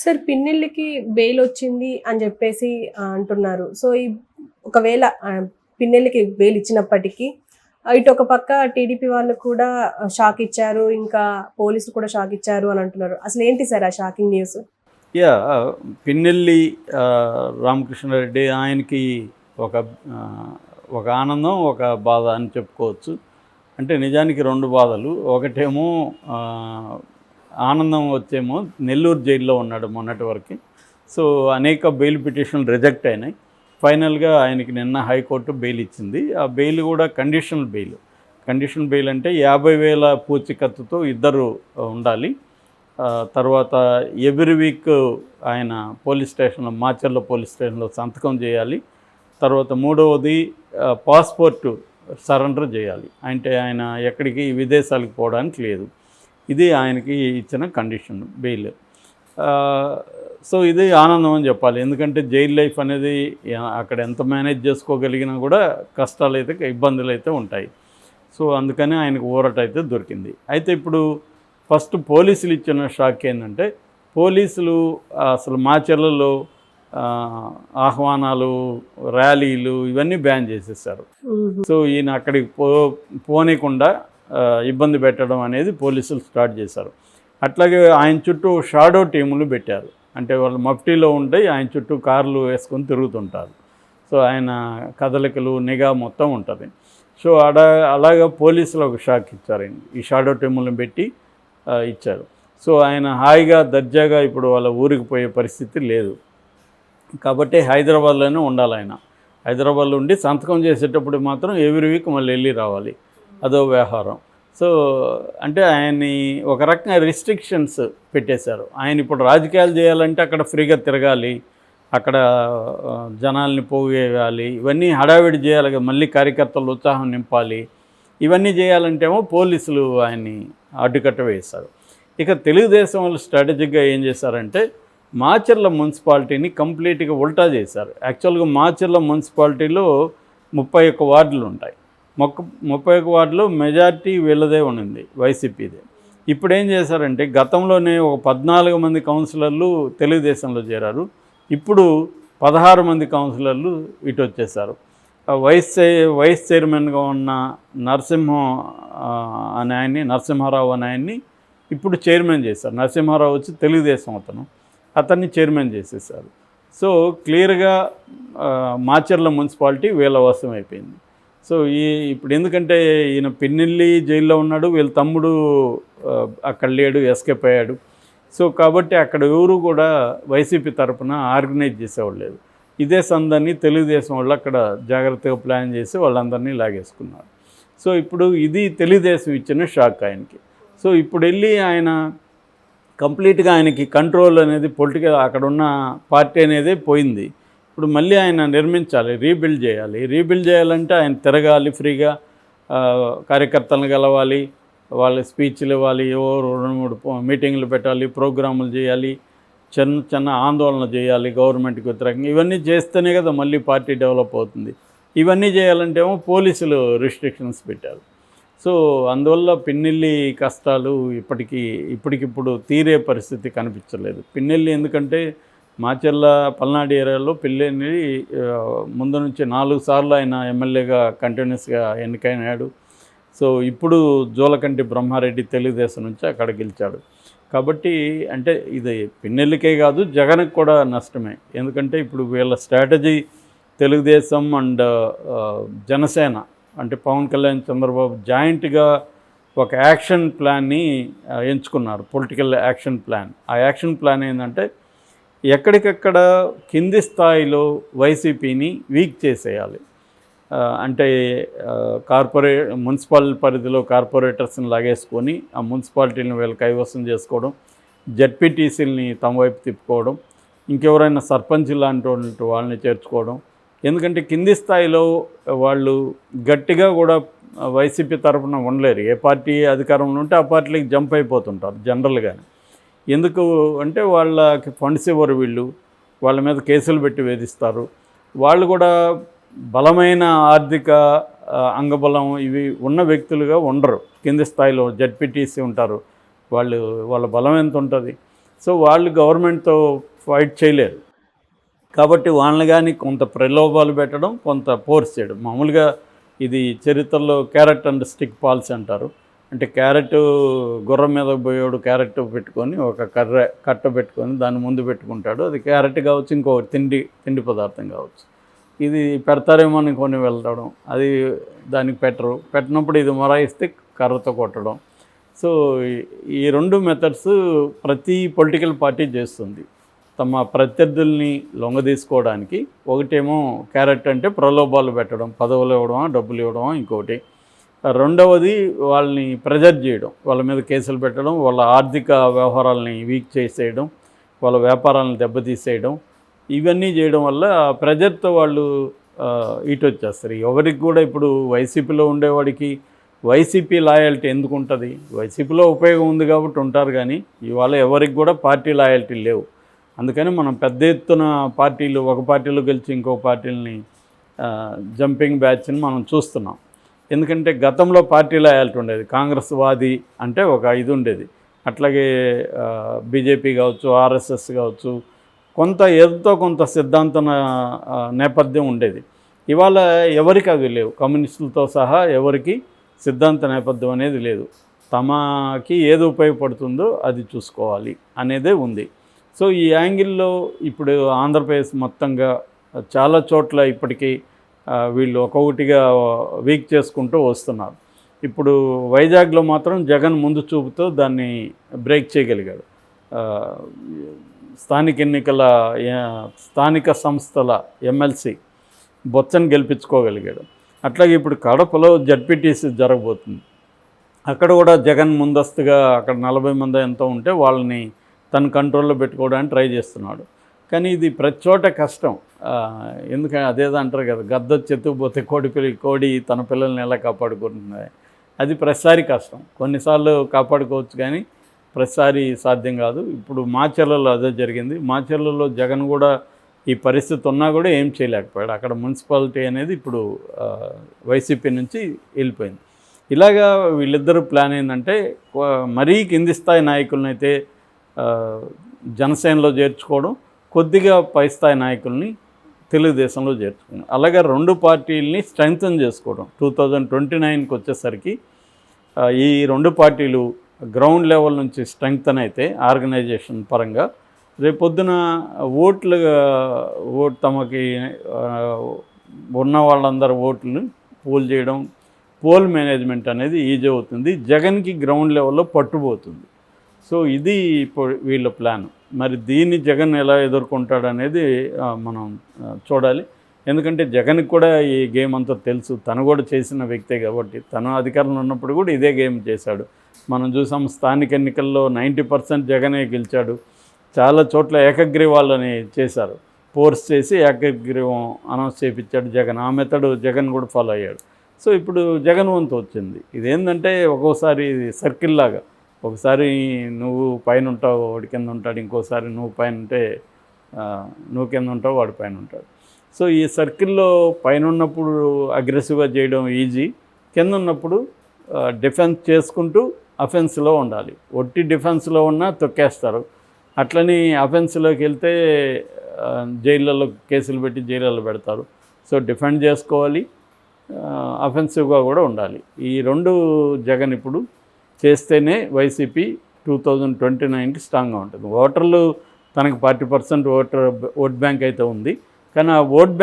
Sir పిన్నెల్లికి bail వచ్చింది అని జెప్పేసి అంటున్నారు. సో, ఒకవేళ పిన్నెల్లికి బెయిల్ ఇచ్చినప్పటికీ ఇటొక పక్క టీడీపీ వాళ్ళు కూడా షాక్ ఇచ్చారు. ఇంకా పోలీసులు కూడా షాక్ ఇచ్చారు అని అంటున్నారు. అసలేంటి సార్ ఆ షాకింగ్ న్యూస్? పిన్నెల్లి రామకృష్ణారెడ్డి ఆయనకి ఒక ఒక ఆనందం, ఒక బాధ అని చెప్పుకోవచ్చు. అంటే నిజానికి 2 బాధలు. ఒకటేమో ఆనందం వచ్చేమో నెల్లూరు జైల్లో ఉన్నాడు మొన్నటి వరకు. సో అనేక బెయిల్ పిటిషన్లు రిజెక్ట్ అయినాయి. ఫైనల్గా ఆయనకి నిన్న హైకోర్టు బెయిల్ ఇచ్చింది. ఆ బెయిల్ కూడా కండిషనల్ బెయిల్. కండిషనల్ బెయిల్ అంటే 50,000 పూచీకత్తుతో ఇద్దరు ఉండాలి. తర్వాత ఎవ్రీ వీక్ ఆయన పోలీస్ స్టేషన్లో, మాచర్ల పోలీస్ స్టేషన్లో సంతకం చేయాలి. తర్వాత మూడవది పాస్పోర్టు సరెండర్ చేయాలి. అంటే ఆయన ఎక్కడికి విదేశాలకు పోవడానికి లేదు. ఇది ఆయనకి ఇచ్చిన కండిషన్ బెయిల్. సో ఇది ఆనందం అని చెప్పాలి. ఎందుకంటే జైలు లైఫ్ అనేది అక్కడ ఎంత మేనేజ్ చేసుకోగలిగినా కూడా కష్టాలు అయితే, ఇబ్బందులు అయితే ఉంటాయి. సో అందుకని ఆయనకు ఊరట అయితే దొరికింది. అయితే ఇప్పుడు ఫస్ట్ పోలీసులు ఇచ్చిన షాక్ ఏంటంటే, పోలీసులు అసలు మాచర్లలో ఆహ్వానాలు, ర్యాలీలు ఇవన్నీ బ్యాన్ చేసేసారు. సో ఈయన అక్కడికి పోనీయకుండా ఇబ్బంది పెట్టడం అనేది పోలీసులు స్టార్ట్ చేశారు. అట్లాగే ఆయన చుట్టూ షాడో టీములు పెట్టారు. అంటే వాళ్ళు మఫ్టీలో ఉంటాయి, ఆయన చుట్టూ కార్లు వేసుకొని తిరుగుతుంటారు. సో ఆయన కదలికలు, నిఘా మొత్తం ఉంటుంది. సో అలాగా పోలీసులు ఒక షాక్ ఇచ్చారు. ఈ షాడో టీములను పెట్టి ఇచ్చారు. సో ఆయన హాయిగా దర్జాగా ఇప్పుడు వాళ్ళ ఊరికి పోయే పరిస్థితి లేదు. కాబట్టి హైదరాబాద్లోనే ఉండాలి ఆయన. హైదరాబాద్లో ఉండి సంతకం చేసేటప్పుడు మాత్రం ఎవ్రీ వీక్ మళ్ళీ వెళ్ళి రావాలి. అదో వ్యవహారం. సో అంటే ఆయన్ని ఒక రకంగా రిస్ట్రిక్షన్స్ పెట్టేశారు. ఆయన ఇప్పుడు రాజకీయాలు చేయాలంటే అక్కడ ఫ్రీగా తిరగాలి, అక్కడ జనాల్ని పోగేయాలి, ఇవన్నీ హడావిడి చేయాలి, మళ్ళీ కార్యకర్తలు ఉత్సాహం నింపాలి. ఇవన్నీ చేయాలంటేమో పోలీసులు ఆయన్ని అడ్డుకట్ట వేశారు. ఇక తెలుగుదేశం వాళ్ళు స్ట్రాటజిక్గా ఏం చేశారంటే, మాచర్ల మున్సిపాలిటీని కంప్లీట్గా ఉల్టా చేశారు. యాక్చువల్గా మాచర్ల మున్సిపాలిటీలో 31 వార్డులు ఉంటాయి. 31 వార్డులో మెజార్టీ వీళ్ళదే ఉన్నింది, వైసీపీదే. ఇప్పుడు ఏం చేశారంటే, గతంలోనే ఒక 14 మంది కౌన్సిలర్లు తెలుగుదేశంలో చేరారు. ఇప్పుడు 16 మంది కౌన్సిలర్లు ఇటు వచ్చేసారు. వైస్ చైర్మన్గా ఉన్న నరసింహారావు అనే ఆయన్ని ఇప్పుడు చైర్మన్ చేశారు. నరసింహారావు వచ్చి తెలుగుదేశం అతన్ని చైర్మన్ చేసేసారు. సో క్లియర్గా మాచర్ల మున్సిపాలిటీ వీళ్ళ వశం అయిపోయింది. సో ఇప్పుడు ఎందుకంటే ఈయన పిన్నెల్లి జైల్లో ఉన్నాడు, వీళ్ళ తమ్ముడు అక్కడ లేడు, ఎస్కేప్ అయ్యాడు. సో కాబట్టి అక్కడ ఎవరు కూడా వైసీపీ తరఫున ఆర్గనైజ్ చేసేవాళ్ళు లేదు. ఇదే సందాన్ని తెలుగుదేశం వాళ్ళు అక్కడ జాగ్రత్తగా ప్లాన్ చేసి వాళ్ళందరినీ లాగేసుకున్నారు. సో ఇప్పుడు ఇది తెలుగుదేశం ఇచ్చిన షాక్ ఆయనకి. సో ఇప్పుడు వెళ్ళి ఆయన కంప్లీట్గా ఆయనకి కంట్రోల్ అనేది పొలిటికల్, అక్కడ ఉన్న పార్టీ అనేది పోయింది. ఇప్పుడు మళ్ళీ ఆయన నిర్మించాలి, రీబిల్డ్ చేయాలి. రీబిల్డ్ చేయాలంటే ఆయన తిరగాలి, ఫ్రీగా కార్యకర్తలను కలవాలి, వాళ్ళ స్పీచ్లు ఇవ్వాలి, 2-3 మీటింగ్లు పెట్టాలి, ప్రోగ్రాములు చేయాలి, చిన్న ఆందోళన చేయాలి గవర్నమెంట్కి వ్యతిరేకంగా. ఇవన్నీ చేస్తేనే కదా మళ్ళీ పార్టీ డెవలప్ అవుతుంది. ఇవన్నీ చేయాలంటే ఏమో పోలీసులు రిస్ట్రిక్షన్స్ పెట్టారు. సో అందువల్ల పిన్నెల్లి కష్టాలు ఇప్పటికిప్పుడు తీరే పరిస్థితి కనిపించలేదు. పిన్నెల్లి ఎందుకంటే మాచర్ల పల్నాడు ఏరియాలో పిన్నెల్లి ముందు నుంచి 4 సార్లు ఆయన ఎమ్మెల్యేగా కంటిన్యూస్గా ఎన్నికైనాడు. సో ఇప్పుడు జోలకంటి బ్రహ్మారెడ్డి తెలుగుదేశం నుంచి అక్కడ గెలిచాడు. కాబట్టి అంటే ఇది పిన్నెల్లికే కాదు, జగన్కి కూడా నష్టమే. ఎందుకంటే ఇప్పుడు వీళ్ళ స్ట్రాటజీ తెలుగుదేశం అండ్ జనసేన అంటే పవన్ కళ్యాణ్, చంద్రబాబు జాయింట్గా ఒక యాక్షన్ ప్లాన్ని ఎంచుకున్నారు, పొలిటికల్ యాక్షన్ ప్లాన్. ఆ యాక్షన్ ప్లాన్ ఏంటంటే, ఎక్కడికక్కడ కింది స్థాయిలో వైసీపీని వీక్ చేసేయాలి. అంటే మున్సిపల్ పరిధిలో కార్పొరేటర్స్ని లాగేసుకొని ఆ మున్సిపాలిటీని వీళ్ళు కైవసం చేసుకోవడం, జడ్పీటీసీలని తమ వైపు తిప్పుకోవడం, ఇంకెవరైనా సర్పంచ్ లాంటి వాళ్ళని చేర్చుకోవడం. ఎందుకంటే కింది స్థాయిలో వాళ్ళు గట్టిగా కూడా వైసీపీ తరఫున ఉండలేరు. ఏ పార్టీ అధికారంలో ఉంటే ఆ పార్టీకి జంప్ అయిపోతుంటారు జనరల్గానే. ఎందుకు అంటే వాళ్ళకి ఫండ్స్ ఇవ్వరు, వీళ్ళు వాళ్ళ మీద కేసులు పెట్టి వేధిస్తారు. వాళ్ళు కూడా బలమైన ఆర్థిక అంగబలం ఇవి ఉన్న వ్యక్తులుగా ఉండరు. కింది స్థాయిలో జడ్పీటీసీ ఉంటారు, వాళ్ళ బలం ఎంత ఉంటుంది. సో వాళ్ళు గవర్నమెంట్తో ఫైట్ చేయలేరు. కాబట్టి వాళ్ళని కానీ కొంత ప్రలోభాలు పెట్టడం, కొంత ఫోర్స్ చేయడం. మామూలుగా ఇది చరిత్రలో క్యారెట్ అండ్ స్టిక్ పాలసీ అంటారు. అంటే క్యారెట్ గుర్రం మీద పోయేవాడు క్యారెట్ పెట్టుకొని ఒక కట్ట పెట్టుకొని దాన్ని ముందు పెట్టుకుంటాడు. అది క్యారెట్ కావచ్చు, ఇంకో తిండి పదార్థం కావచ్చు. ఇది పెడతారేమో అని కొని వెళ్ళడం, అది దానికి పెట్టినప్పుడు ఇది మొరాయిస్తే కర్రతో కొట్టడం. సో ఈ రెండు మెథడ్స్ ప్రతి పొలిటికల్ పార్టీ చేస్తుంది తమ ప్రత్యర్థుల్ని లొంగదీసుకోవడానికి. ఒకటేమో క్యారెట్ అంటే ప్రలోభాలు పెట్టడం, పదవులు ఇవ్వడమా, డబ్బులు ఇవ్వడమా, ఇంకోటి. రెండవది వాళ్ళని ప్రెజర్ చేయడం, వాళ్ళ మీద కేసులు పెట్టడం, వాళ్ళ ఆర్థిక వ్యవహారాలని వీక్ చేసేయడం, వాళ్ళ వ్యాపారాలను దెబ్బతీసేయడం. ఇవన్నీ చేయడం వల్ల ప్రెజర్తో వాళ్ళు ఇటు వచ్చేస్తారు. ఎవరికి కూడా ఇప్పుడు వైసీపీలో ఉండేవాడికి వైసీపీ లాయల్టీ ఎందుకు ఉంటుంది? వైసీపీలో ఉపయోగం ఉంది కాబట్టి ఉంటారు, కానీ ఇవాళ ఎవరికి కూడా పార్టీ లాయల్టీ లేవు. అందుకని మనం పెద్ద ఎత్తున పార్టీలు, ఒక పార్టీలో గెలిచి ఇంకో పార్టీలని జంపింగ్ బ్యాచ్ని మనం చూస్తున్నాం. ఎందుకంటే గతంలో పార్టీ లాయల్టీ ఉండేది. కాంగ్రెస్ వాది అంటే ఒక ఇది ఉండేది. అట్లాగే బీజేపీ కావచ్చు, ఆర్ఎస్ఎస్ కావచ్చు, కొంత ఏదో కొంత సిద్ధాంత నేపథ్యం ఉండేది. ఇవాళ ఎవరికి అవి లేవు. కమ్యూనిస్టులతో సహా ఎవరికి సిద్ధాంత నేపథ్యం అనేది లేదు. తమకి ఏది ఉపయోగపడుతుందో అది చూసుకోవాలి అనేదే ఉంది. సో ఈ యాంగిల్లో ఇప్పుడు ఆంధ్రప్రదేశ్ మొత్తంగా చాలా చోట్ల ఇప్పటికీ వీళ్ళు ఒక్కొక్కటిగా వీక్ చేసుకుంటూ వస్తున్నారు. ఇప్పుడు వైజాగ్లో మాత్రం జగన్ ముందు చూపుతో దాన్ని బ్రేక్ చేయగలిగాడు. స్థానిక సంస్థల ఎమ్మెల్సీ బొత్సను గెలిపించుకోగలిగాడు. అట్లాగే ఇప్పుడు కడపలో జడ్పీటీసీ జరగబోతుంది. అక్కడ కూడా జగన్ ముందస్తుగా అక్కడ 40 మంది ఎంతో ఉంటే వాళ్ళని తన కంట్రోల్లో పెట్టుకోవడానికి ట్రై చేస్తున్నాడు. కానీ ఇది ప్రతి చోట కష్టం. ఎందుకంటే అదేదో అంటారు కదా, గద్ద చెత్తుకుపోతే కోడి తన పిల్లల్ని ఎలా కాపాడుకుంటుంది. అది ప్రతిసారి కష్టం. కొన్నిసార్లు కాపాడుకోవచ్చు కానీ ప్రతిసారి సాధ్యం కాదు. ఇప్పుడు మాచర్లలో అదే జరిగింది. మాచర్లలో జగన్ కూడా ఈ పరిస్థితి ఉన్నా కూడా ఏం చేయలేకపోయాడు. అక్కడ మున్సిపాలిటీ అనేది ఇప్పుడు వైసీపీ నుంచి వెళ్ళిపోయింది. ఇలాగా వీళ్ళిద్దరూ ప్లాన్ ఏంటంటే మరీ కింది స్థాయి నాయకులను అయితే జనసేనలో చేర్చుకోవడం, కొద్దిగా పై స్థాయి నాయకుల్ని తెలుగుదేశంలో చేర్చుకోవడం, అలాగే రెండు పార్టీలని స్ట్రెంగ్తన్ చేసుకోవడం. 2029కి వచ్చేసరికి ఈ రెండు పార్టీలు గ్రౌండ్ లెవెల్ నుంచి స్ట్రెంగ్తన్ అయితే ఆర్గనైజేషన్ పరంగా రేపొద్దున తమకి ఉన్న వాళ్ళందరూ ఓట్లను పోల్ చేయడం, పోల్ మేనేజ్మెంట్ అనేది ఈజీ అవుతుంది. జగన్కి గ్రౌండ్ లెవెల్లో పట్టుబోతుంది. సో ఇది ఇప్పుడు వీళ్ళ ప్లాన్. మరి దీన్ని జగన్ ఎలా ఎదుర్కొంటాడనేది మనం చూడాలి. ఎందుకంటే జగన్కి కూడా ఈ గేమ్ అంతా తెలుసు. తను కూడా చేసిన వ్యక్తే కాబట్టి, తను అధికారంలో ఉన్నప్పుడు కూడా ఇదే గేమ్ చేశాడు. మనం చూసాం స్థానిక ఎన్నికల్లో 90% జగనే గెలిచాడు. చాలా చోట్ల ఏకగ్రీవాలని చేశారు, ఫోర్స్ చేసి ఏకగ్రీవం అనౌన్స్ చేయించాడు జగన్. ఆ మెథడ్ జగన్ కూడా ఫాలో అయ్యాడు. సో ఇప్పుడు జగన్ వంతు వచ్చింది. ఇదేంటంటే ఒక్కోసారి సర్కిల్ లాగా, ఒకసారి నువ్వు పైన ఉంటావు వాడి కింద ఉంటాడు, ఇంకోసారి నువ్వు పైన ఉంటే నువ్వు కింద ఉంటావు వాడి పైన ఉంటాడు. సో ఈ సర్కిల్లో పైన ఉన్నప్పుడు అగ్రెసివ్గా చేయడం ఈజీ, కింద ఉన్నప్పుడు డిఫెన్స్ చేసుకుంటూ అఫెన్స్లో ఉండాలి. ఒట్టి డిఫెన్స్లో ఉన్నా తొక్కేస్తారు. అట్లని అఫెన్స్లోకి వెళ్తే జైళ్ళలో కేసులు పెట్టి జైళ్ళలో పెడతారు. సో డిఫెండ్ చేసుకోవాలి, అఫెన్సివ్గా కూడా ఉండాలి. ఈ రెండు జగన్ ఇప్పుడు చేస్తేనే వైసీపీ 2029కి స్ట్రాంగ్గా ఉంటుంది. ఓటర్లు తనకు 40% ఓట్ బ్యాంక్ అయితే ఉంది, కానీ ఆ ఓట్ బ్యాంక్